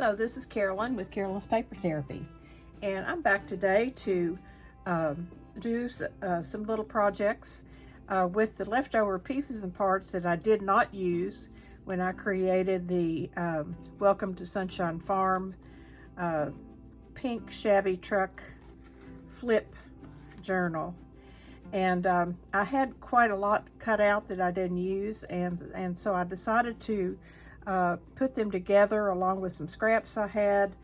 Hello, this is Carolyn with Carolyn's Paper Therapy, and I'm back today to do some little projects with the leftover pieces and parts that I did not use when I created the Welcome to Sunshine Farm pink shabby truck flip journal. And I had quite a lot cut out that I didn't use, and so I decided to put them together along with some scraps I had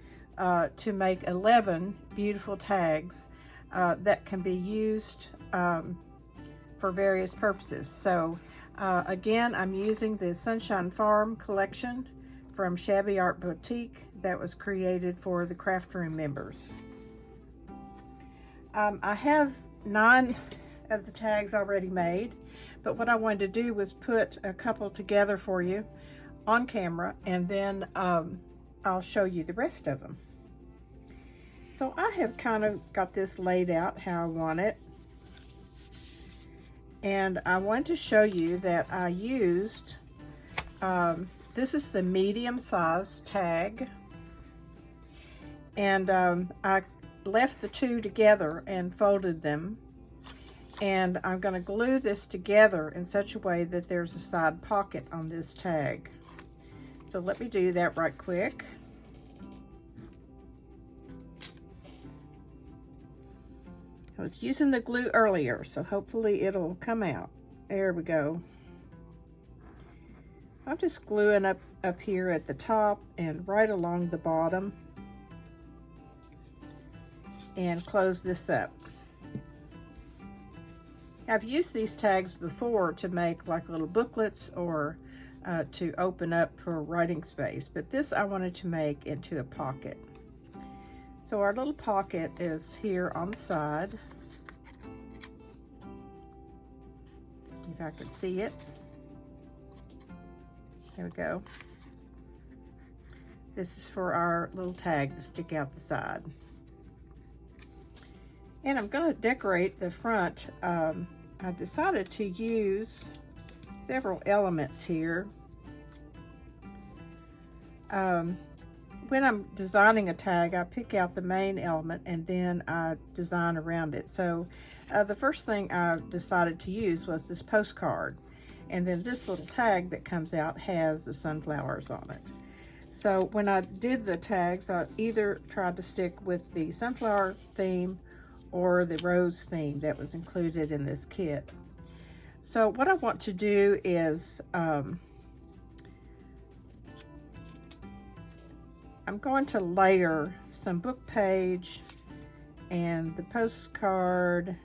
to make 11 beautiful tags that can be used for various purposes. So again, I'm using the Sunshine Farm collection from Shabby Art Boutique that was created for the craft room members. I have 9 of the tags already made, but what I wanted to do was put a couple together for you on camera, and then I'll show you the rest of them. So I have kind of got this laid out how I want it, and I want to show you that I used this is the medium size tag, and I left the two together and folded them, and I'm going to glue this together in such a way that there's a side pocket on this tag. So let me do that right quick. I was using the glue earlier, so hopefully it'll come out. There we go. I'm just gluing up here at the top and right along the bottom, and close this up. I've used these tags before to make like little booklets or to open up for writing space, but this I wanted to make into a pocket. So our little pocket is here on the side, if I can see it. There we go. This is for our little tag to stick out the side. And I'm going to decorate the front. I decided to use several elements here. When I'm designing a tag, I pick out the main element and then I design around it. So the first thing I decided to use was this postcard, and then this little tag that comes out has the sunflowers on it. So when I did the tags, I either tried to stick with the sunflower theme or the rose theme that was included in this kit. So what I want to do is I'm going to layer some book page and the postcard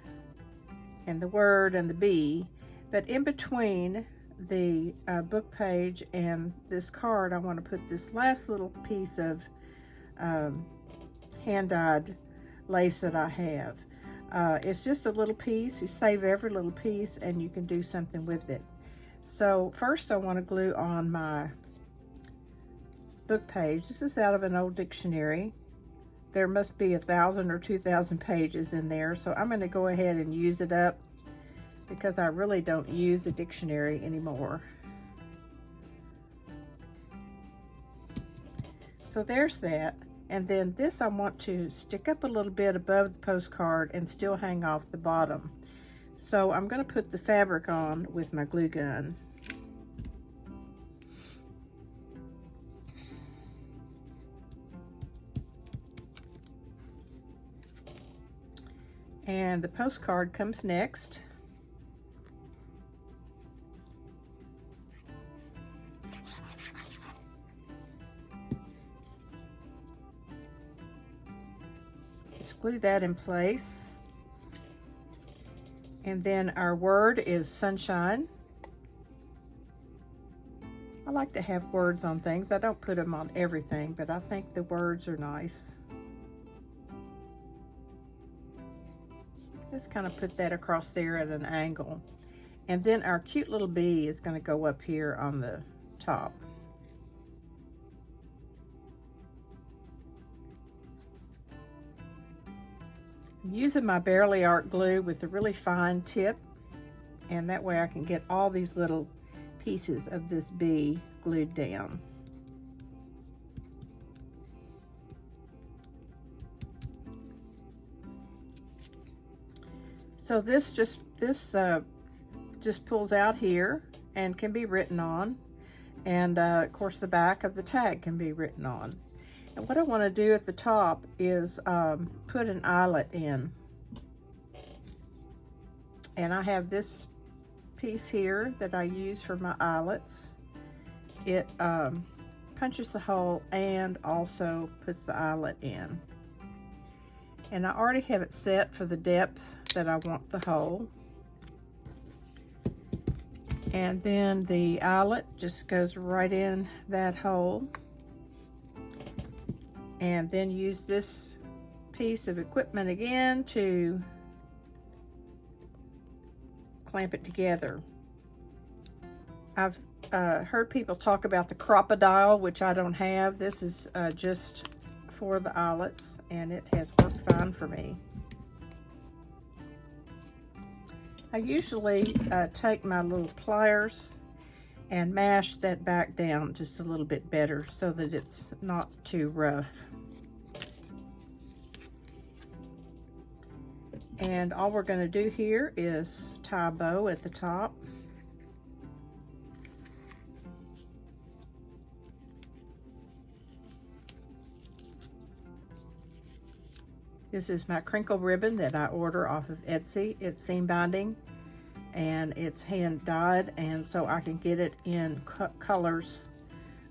and the word and the bee, but in between the book page and this card, I want to put this last little piece of hand-dyed lace that I have. It's just a little piece. You save every little piece and you can do something with it. So first I want to glue on my book page. This is out of an old dictionary. There must be 1,000 or 2,000 pages in there, so I'm going to go ahead and use it up because I really don't use a dictionary anymore. So there's that. And then this I want to stick up a little bit above the postcard and still hang off the bottom. So I'm going to put the fabric on with my glue gun. And the postcard comes next. Just glue that in place. And then our word is sunshine. I like to have words on things. I don't put them on everything, but I think the words are nice. Just kind of put that across there at an angle. And then our cute little bee is going to go up here on the top. I'm using my Barely Art glue with a really fine tip, and that way I can get all these little pieces of this bee glued down. So this just pulls out here and can be written on, and of course the back of the tag can be written on. And what I want to do at the top is put an eyelet in. And I have this piece here that I use for my eyelets. It punches the hole and also puts the eyelet in. And I already have it set for the depth that I want the hole. And then the eyelet just goes right in that hole. And then use this piece of equipment again to clamp it together. I've heard people talk about the crocodile, which I don't have. This is just for the eyelets, and it has worked fine for me. I usually take my little pliers and mash that back down just a little bit better so that it's not too rough. And all we're going to do here is tie a bow at the top. This is my crinkle ribbon that I order off of Etsy. It's seam binding and it's hand dyed, and so I can get it in colors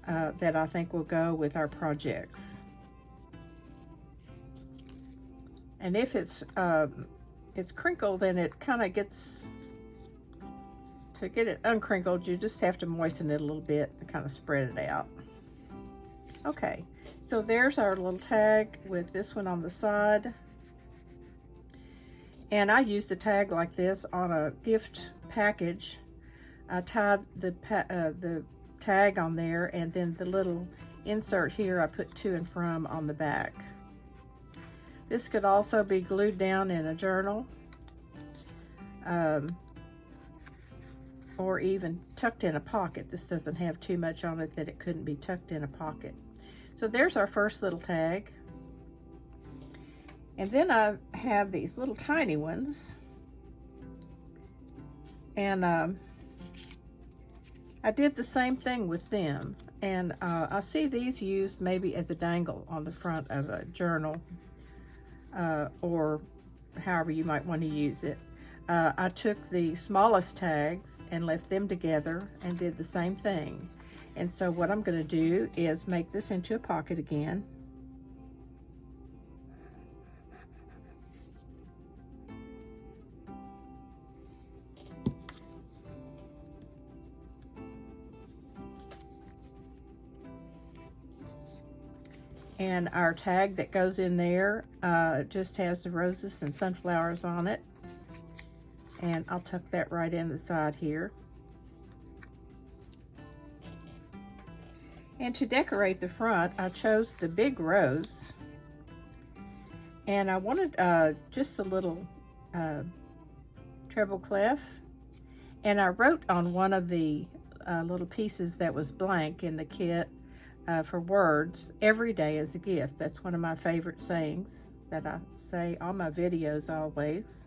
that I think will go with our projects. And if it's crinkled, then it kind of gets, to get it uncrinkled, you just have to moisten it a little bit and kind of spread it out. Okay, so there's our little tag with this one on the side. And I used a tag like this on a gift package. I tied the tag on there, and then the little insert here I put to and from on the back. This could also be glued down in a journal, or even tucked in a pocket. This doesn't have too much on it that it couldn't be tucked in a pocket. So there's our first little tag. And then I have these little tiny ones. And I did the same thing with them. And I see these used maybe as a dangle on the front of a journal, or however you might want to use it. I took the smallest tags and left them together and did the same thing. And so what I'm going to do is make this into a pocket again. And our tag that goes in there just has the roses and sunflowers on it. And I'll tuck that right in the side here. And to decorate the front, I chose the big rose. And I wanted just a little treble clef. And I wrote on one of the little pieces that was blank in the kit, for words, every day is a gift. That's one of my favorite sayings that I say on my videos always.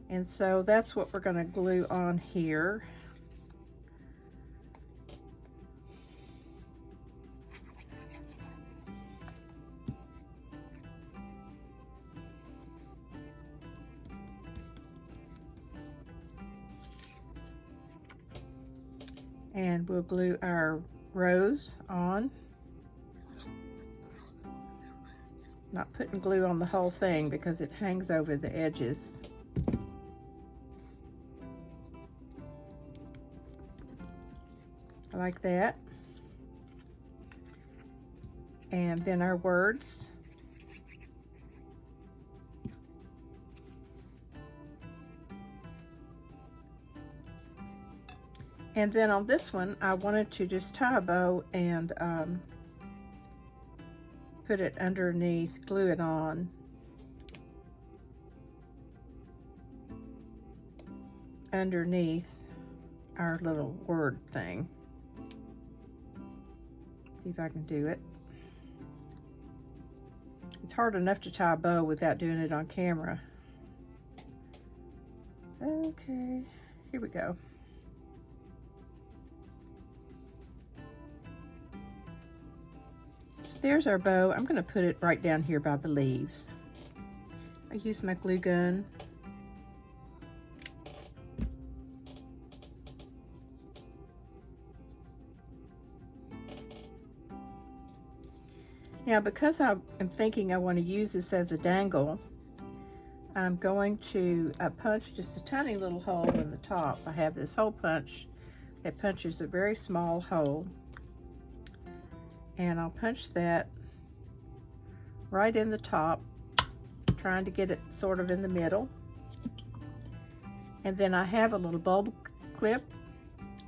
And so that's what we're going to glue on here. And we'll glue our rose on. Not putting glue on the whole thing because it hangs over the edges. Like that. And then our words. And then on this one, I wanted to just tie a bow and put it underneath, glue it on. Underneath our little word thing. See if I can do it. It's hard enough to tie a bow without doing it on camera. Okay, here we go. So there's our bow. I'm going to put it right down here by the leaves. I use my glue gun. Now, because I am thinking I want to use this as a dangle, I'm going to punch just a tiny little hole in the top. I have this hole punch that punches a very small hole, and I'll punch that right in the top, trying to get it sort of in the middle. And then I have a little bulb clip,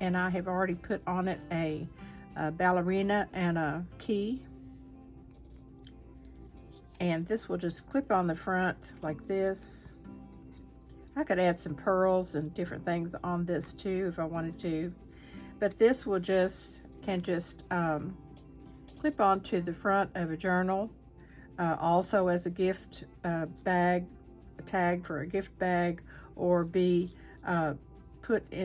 and I have already put on it a ballerina and a key. And this will just clip on the front like this. I could add some pearls and different things on this too if I wanted to, but this will can just clip onto the front of a journal, also as a gift bag, a tag for a gift bag, or be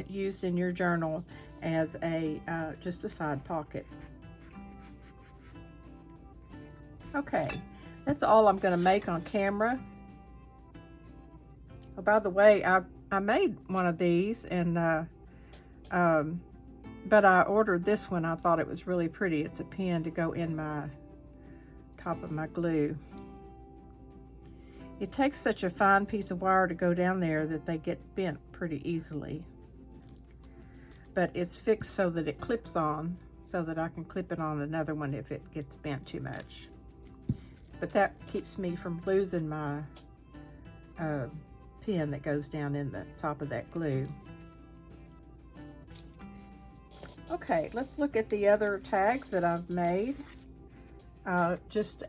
used in your journal as a just a side pocket. Okay. That's all I'm going to make on camera. Oh, by the way, I made one of these, and but I ordered this one. I thought it was really pretty. It's a pin to go in my top of my glue. It takes such a fine piece of wire to go down there that they get bent pretty easily. But it's fixed so that it clips on, so that I can clip it on another one if it gets bent too much. But that keeps me from losing my pin that goes down in the top of that glue. Okay, let's look at the other tags that I've made. I'll just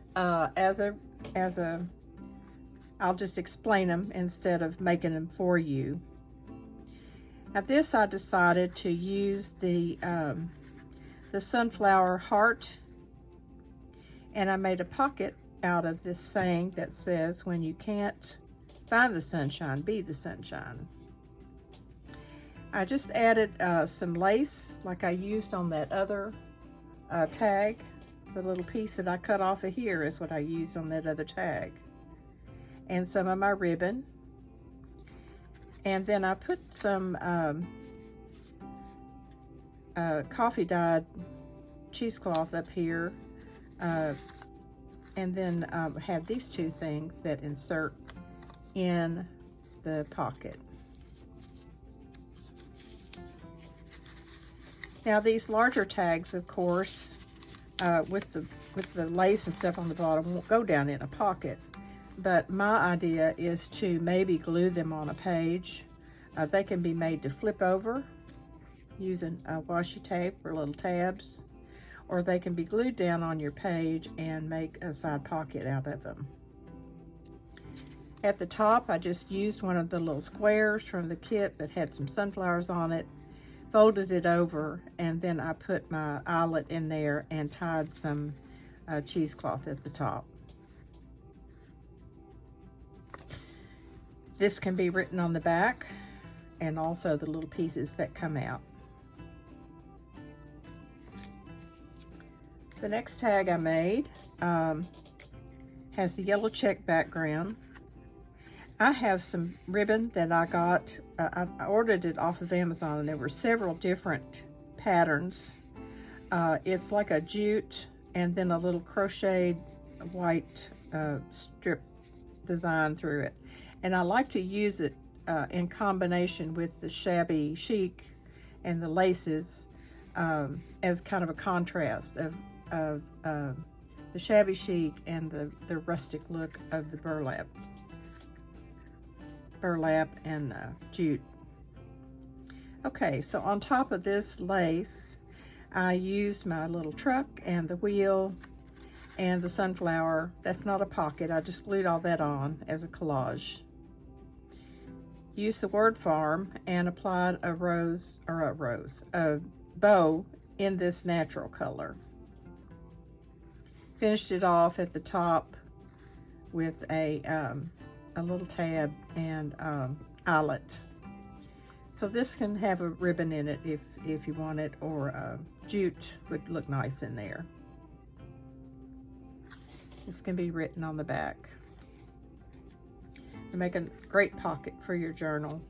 explain them instead of making them for you. Now this, I decided to use the sunflower heart, and I made a pocket out of this saying that says, when you can't find the sunshine, be the sunshine. I just added some lace like I used on that other tag. The little piece that I cut off of here is what I used on that other tag. And some of my ribbon. And then I put some coffee dyed cheesecloth up here. And then have these two things that insert in the pocket. Now these larger tags, of course, with the lace and stuff on the bottom, won't go down in a pocket. But my idea is to maybe glue them on a page. They can be made to flip over using washi tape or little tabs, or they can be glued down on your page and make a side pocket out of them. At the top, I just used one of the little squares from the kit that had some sunflowers on it, folded it over, and then I put my eyelet in there and tied some cheesecloth at the top. This can be written on the back, and also the little pieces that come out. The next tag I made has the yellow check background. I have some ribbon that I got, I ordered it off of Amazon, and there were several different patterns. It's like a jute and then a little crocheted white strip design through it. And I like to use it in combination with the shabby chic and the laces as kind of a contrast of the shabby chic and the rustic look of the burlap and jute. Okay, so on top of this lace, I used my little truck and the wheel and the sunflower. That's not a pocket, I just glued all that on as a collage. Used the word farm and applied a bow in this natural color. Finished it off at the top with a little tab and eyelet. So this can have a ribbon in it if you want it, or jute would look nice in there. This can be written on the back. To make a great pocket for your journal,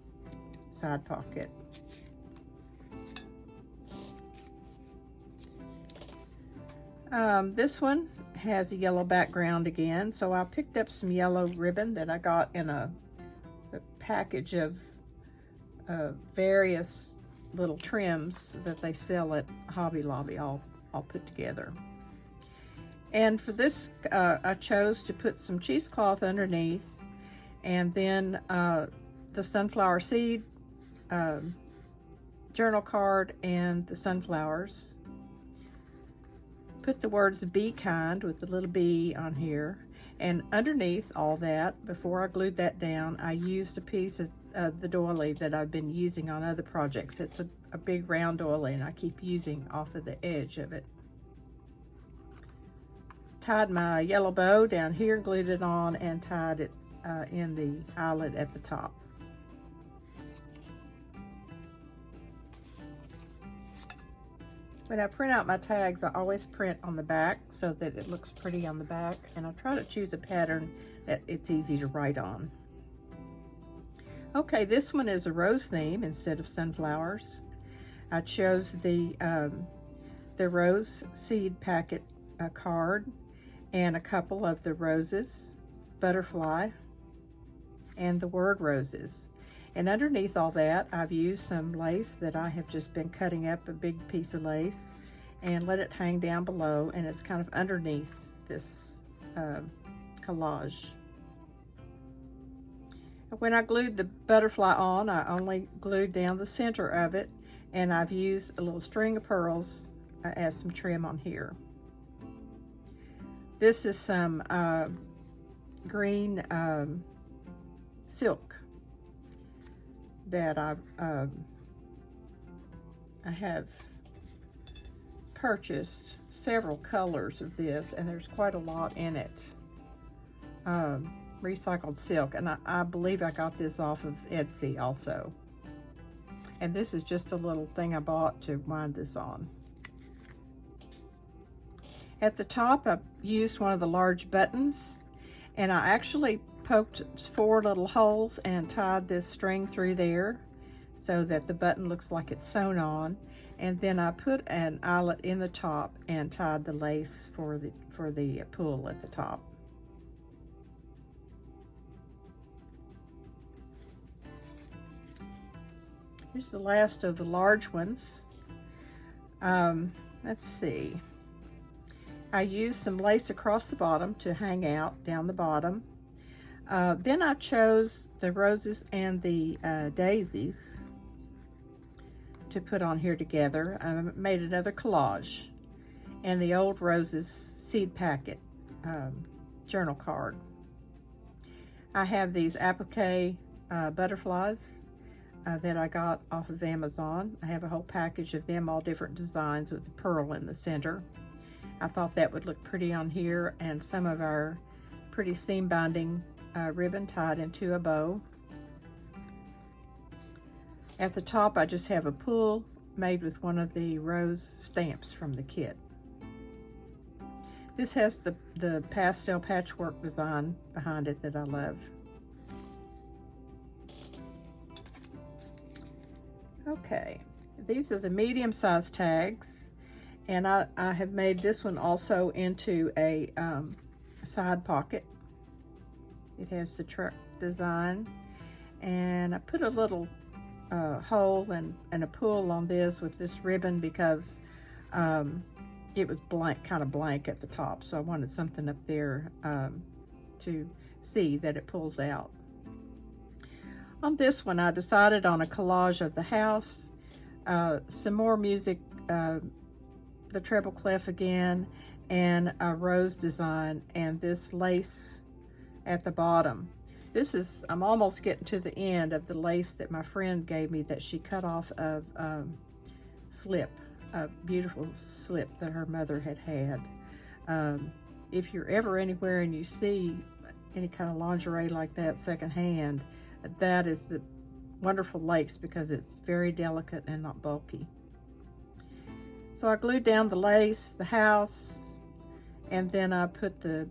side pocket. This one has a yellow background again, so I picked up some yellow ribbon that I got in a package of various little trims that they sell at Hobby Lobby, all put together. And for this, I chose to put some cheesecloth underneath, and then the sunflower seed journal card and the sunflowers. Put the words "be kind" with the little B on here, and underneath all that, before I glued that down, I used a piece of the doily that I've been using on other projects. It's a big round doily, and I keep using off of the edge of it. Tied my yellow bow down here, glued it on, and tied it in the eyelet at the top. When I print out my tags, I always print on the back so that it looks pretty on the back, and I try to choose a pattern that it's easy to write on. Okay, this one is a rose theme instead of sunflowers. I chose the rose seed packet card and a couple of the roses, butterfly, and the word roses. And underneath all that, I've used some lace that I have just been cutting up, a big piece of lace, and let it hang down below, and it's kind of underneath this collage. When I glued the butterfly on, I only glued down the center of it, and I've used a little string of pearls as some trim on here. This is some green silk that I have purchased several colors of this, and there's quite a lot in it. Recycled silk, and I believe I got this off of Etsy also. And this is just a little thing I bought to wind this on. At the top, I used one of the large buttons, and I actually poked 4 little holes and tied this string through there so that the button looks like it's sewn on, and then I put an eyelet in the top and tied the lace for the pull at the top. Here's the last of the large ones. Let's see. I used some lace across the bottom to hang out down the bottom. Then I chose the roses and the daisies to put on here together. I made another collage, and the old roses seed packet journal card. I have these applique butterflies that I got off of Amazon. I have a whole package of them, all different designs with the pearl in the center. I thought that would look pretty on here, and some of our pretty seam binding ribbon tied into a bow. At the top, I just have a pull made with one of the rose stamps from the kit. This has the pastel patchwork design behind it that I love. Okay, these are the medium-sized tags, and I have made this one also into a side pocket. It has the truck design, and I put a little hole and a pull on this with this ribbon because it was kind of blank at the top, so I wanted something up there to see that it pulls out. On this one, I decided on a collage of the house, some more music, the treble clef again, and a rose design, and this lace at the bottom. I'm almost getting to the end of the lace that my friend gave me that she cut off of slip, a beautiful slip that her mother had. If you're ever anywhere and you see any kind of lingerie like that secondhand, that is the wonderful lace because it's very delicate and not bulky. So I glued down the lace, the house, and then I put the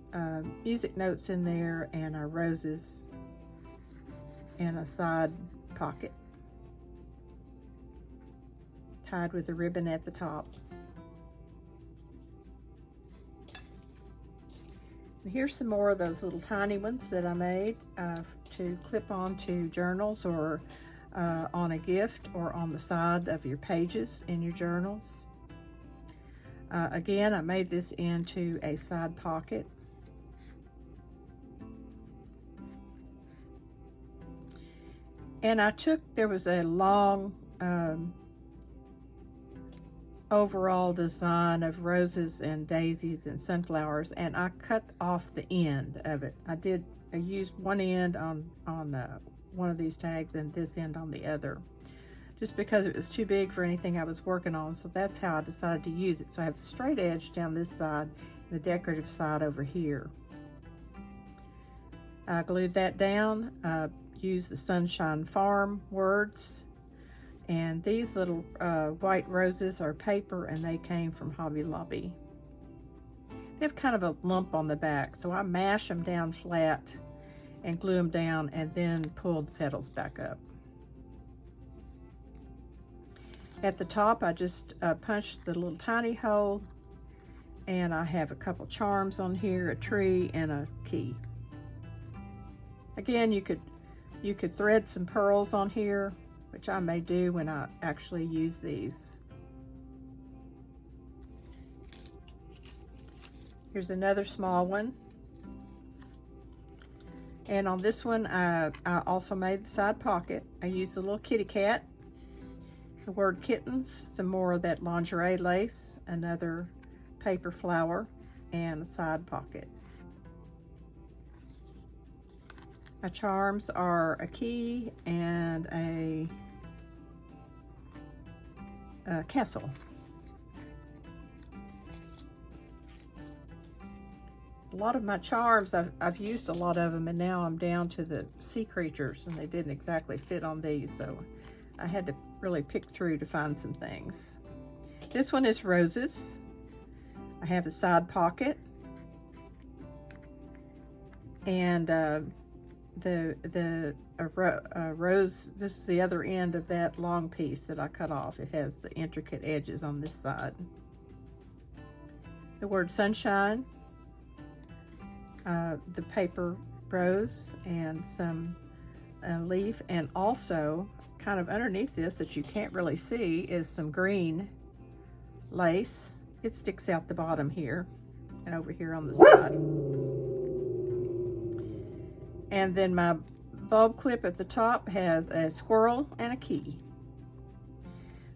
music notes in there and our roses in a side pocket, tied with a ribbon at the top. And here's some more of those little tiny ones that I made to clip onto journals or on a gift or on the side of your pages in your journals. Again, I made this into a side pocket. And there was a long overall design of roses and daisies and sunflowers, and I cut off the end of it. I used one end on one of these tags and this end on the other, just because it was too big for anything I was working on. So that's how I decided to use it. So I have the straight edge down this side and the decorative side over here. I glued that down, used the Sunshine Farm words, and these little white roses are paper, and they came from Hobby Lobby. They have kind of a lump on the back, so I mash them down flat and glue them down and then pull the petals back up. At the top, I just punched the little tiny hole, and I have a couple charms on here, a tree and a key. Again, you could thread some pearls on here, which I may do when I actually use these. Here's another small one. And on this one, I also made the side pocket. I used a little kitty cat, the word kittens, some more of that lingerie lace, another paper flower, and a side pocket. My charms are a key and a castle. A lot of my charms, I've used a lot of them, and now I'm down to the sea creatures, and they didn't exactly fit on these, so I had to really pick through to find some things. This one is roses. I have a side pocket, and rose, this is the other end of that long piece that I cut off. It has the intricate edges on this side. The word sunshine, the paper rose, and some leaf, and also kind of underneath this that you can't really see is some green lace. It sticks out the bottom here and over here on the side. And then my bulb clip at the top has a squirrel and a key.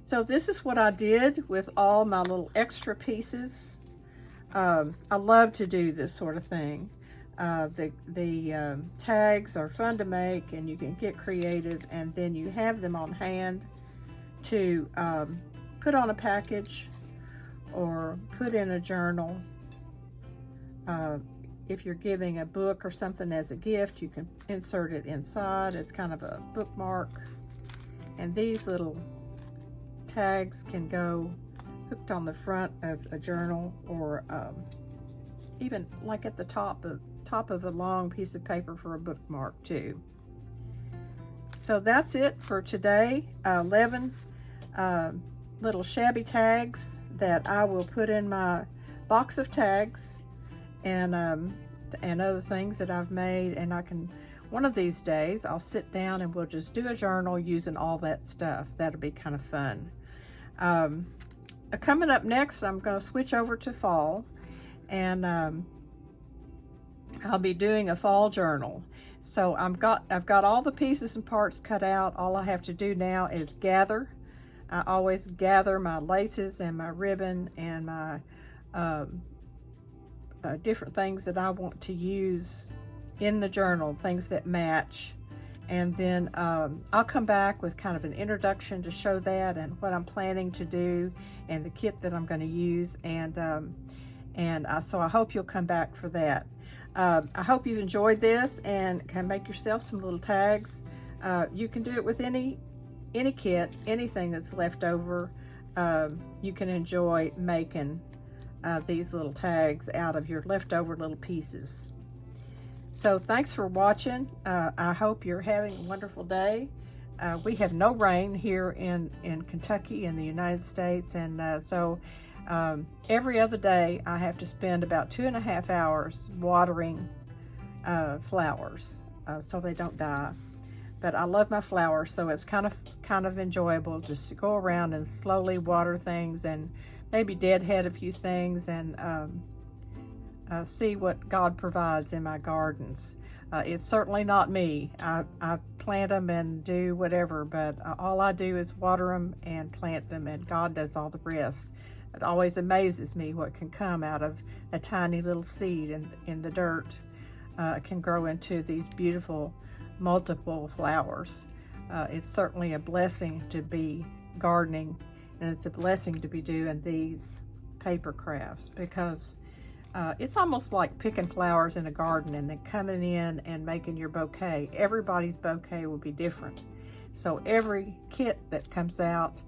So this is what I did with all my little extra pieces. I love to do this sort of thing. The tags are fun to make, and you can get creative, and then you have them on hand to put on a package or put in a journal. If you're giving a book or something as a gift, you can insert it inside as kind of a bookmark. And these little tags can go hooked on the front of a journal, or even like at the top of a long piece of paper for a bookmark too. So that's it for today. 11 little shabby tags that I will put in my box of tags, and other things that I've made, and one of these days I'll sit down and we'll just do a journal using all that stuff. That'll be kind of fun. Coming up next, I'm going to switch over to fall, and I'll be doing a fall journal. So I've got all the pieces and parts cut out. All I have to do now is gather. I always gather my laces and my ribbon and my different things that I want to use in the journal, things that match. And then I'll come back with kind of an introduction to show that and what I'm planning to do and the kit that I'm going to use. And And so I hope you'll come back for that. I hope you've enjoyed this and can make yourself some little tags. You can do it with any kit, anything that's left over. You can enjoy making these little tags out of your leftover little pieces. So thanks for watching. I hope you're having a wonderful day. We have no rain here in Kentucky in the United States, and so every other day I have to spend about 2.5 hours watering flowers so they don't die. But I love my flowers, so it's kind of enjoyable just to go around and slowly water things and maybe deadhead a few things and see what God provides in my gardens. It's certainly not me. I plant them and do whatever, but all I do is water them and plant them, and God does all the rest. It always amazes me what can come out of a tiny little seed in the dirt. Can grow into these beautiful multiple flowers. It's certainly a blessing to be gardening, and it's a blessing to be doing these paper crafts, because it's almost like picking flowers in a garden and then coming in and making your bouquet. Everybody's bouquet will be different. So every kit that comes out,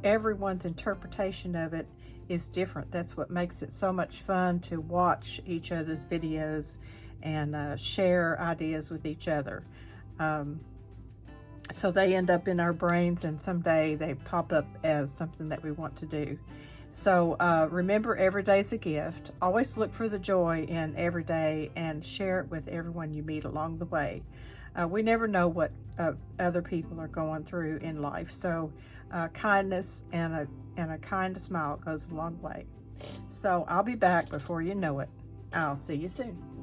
everyone's interpretation of it is different. That's what makes it so much fun to watch each other's videos and share ideas with each other. So they end up in our brains, and someday they pop up as something that we want to do. So remember, every day's a gift. Always look for the joy in every day and share it with everyone you meet along the way. We never know what other people are going through in life. So kindness and a kind smile goes a long way. So I'll be back before you know it. I'll see you soon.